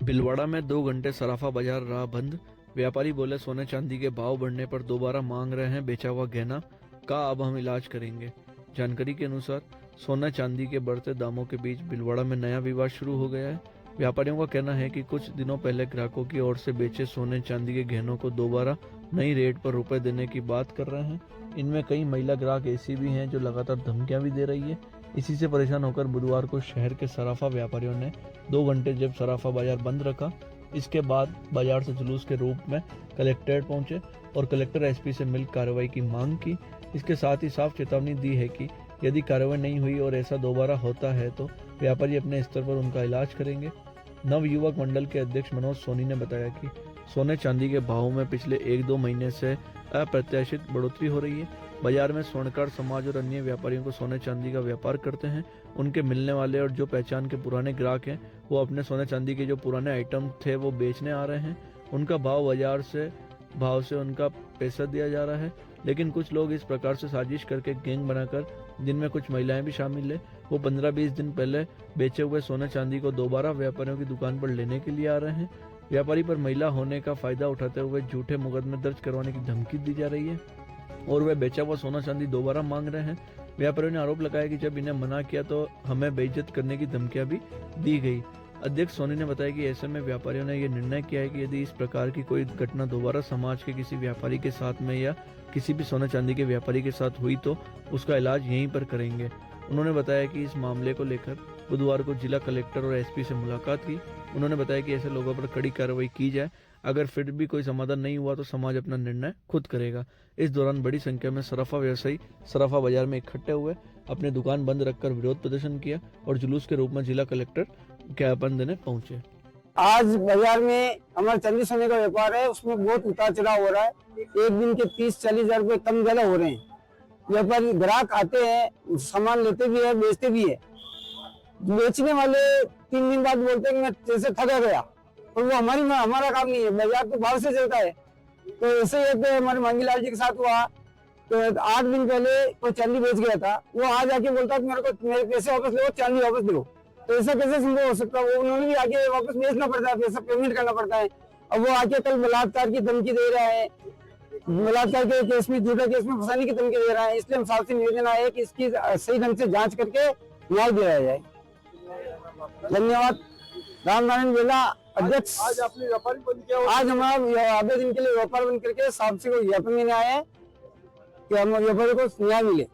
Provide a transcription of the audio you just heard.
भीलवाड़ा में 2 घंटे सराफा बाजार रहा बंद। व्यापारी बोले सोने चांदी के भाव बढ़ने पर दोबारा मांग रहे हैं बेचा हुआ गहना का, अब हम इलाज करेंगे। जानकारी के अनुसार सोना चांदी के बढ़ते दामों के बीच भीलवाड़ा में नया विवाद शुरू हो गया है। व्यापारियों का कहना है कि कुछ दिनों पहले ग्राहकों की ओर से बेचे सोने चांदी के गहनों को दोबारा नई रेट पर रुपए देने की बात कर रहे हैं। इनमें कई महिला ग्राहक ऐसी भी हैं जो लगातार धमकियां भी दे रही है। इसी से परेशान होकर बुधवार को शहर के सराफा व्यापारियों ने 2 घंटे जब सराफा बाजार बंद रखा, इसके बाद बाजार से जुलूस के रूप में कलेक्ट्रेट पहुंचे और कलेक्टर एसपी से मिल कार्रवाई की मांग की। इसके साथ ही साफ चेतावनी दी है कि यदि कार्रवाई नहीं हुई और ऐसा दोबारा होता है तो व्यापारी अपने स्तर पर उनका इलाज करेंगे। नव युवक मंडल के अध्यक्ष मनोज सोनी ने बताया कि सोने चांदी के भावों में पिछले 1-2 महीने से अप्रत्याशित बढ़ोतरी हो रही है। बाजार में स्वर्णकार समाज और अन्य व्यापारियों को सोने चांदी का व्यापार करते हैं। उनके मिलने वाले और जो पहचान के पुराने ग्राहक हैं वो अपने सोने चांदी के जो पुराने आइटम थे वो बेचने आ रहे हैं। उनका भाव से उनका पैसा दिया जा रहा है। लेकिन कुछ लोग इस प्रकार से साजिश करके गैंग बनाकर, जिनमें कुछ महिलाएं भी शामिल है, वो 15-20 दिन पहले बेचे हुए सोने चांदी को दोबारा व्यापारियों की दुकान पर लेने के लिए आ रहे हैं। व्यापारी पर महिला होने का फायदा उठाते हुए झूठे मुकदमे दर्ज करवाने की धमकी दी जा रही है और वे बेचा हुआ सोना चांदी दोबारा मांग रहे हैं। व्यापारियों ने आरोप लगाया कि जब इन्हें मना किया तो हमें बेइज्जत करने की धमकियां भी दी गई। अध्यक्ष सोनी ने बताया कि ऐसे में व्यापारियों ने यह निर्णय किया है कि यदि इस प्रकार की कोई घटना दोबारा समाज के किसी व्यापारी के साथ में या किसी भी सोना चांदी के व्यापारी के साथ हुई तो उसका इलाज यहीं पर करेंगे। उन्होंने बताया कि इस मामले को लेकर बुधवार को जिला कलेक्टर और एसपी से मुलाकात की। उन्होंने बताया कि ऐसे लोगों पर कड़ी कार्रवाई की जाए। अगर फिर भी कोई समाधान नहीं हुआ तो समाज अपना निर्णय खुद करेगा। इस दौरान बड़ी संख्या में सराफा व्यवसायी सराफा बाजार में इकट्ठे हुए, अपनी दुकान बंद रखकर विरोध प्रदर्शन किया और जुलूस के रूप में जिला कलेक्टर ज्ञापन देने पहुंचे। आज बाजार में हमारे चांदी सोने का व्यापार है, उसमें बहुत उतार चढ़ाव हो रहा है। एक दिन के 30-40 हजार रुपए कम ज्यादा हो रहे हैं। व्यापारी ग्राहक आते हैं, सामान लेते भी है, बेचते भी है। बेचने वाले 3 दिन बाद बोलते हैं कि मैं जैसे थका गया, और वो हमारा काम नहीं है। बाजार तो भाव से चलता है। तो ऐसे ही एक हमारे मांगीलाल जी के साथ हुआ। तो 8 दिन पहले कोई चांदी बेच गया था, वो आज आके बोलता है मेरे पैसे वापस लो, चांदी वापस दो। तो ऐसा कैसे संभव हो सकता है? वो उन्होंने भी आके वापस बेचना पड़ता है, पैसा पेमेंट करना पड़ता है। अब वो आके कल बलात्कार की धमकी दे रहा है, बलात्कार के केस में, झूठा केस में फंसाने की धमकी दे रहा है। इसलिए हम साफ से निवेदन आए कि इसकी सही ढंग से जांच करके न्याय दिया जाए। धन्यवाद। रामनारायण बेला, अध्यक्ष। आज आपने व्यापारी बंद किया? आज हमारा आधे दिन के लिए व्यापार बंद करके साहब से को ज्ञापन देने आए हैं कि हम व्यापारी को न्याय मिले।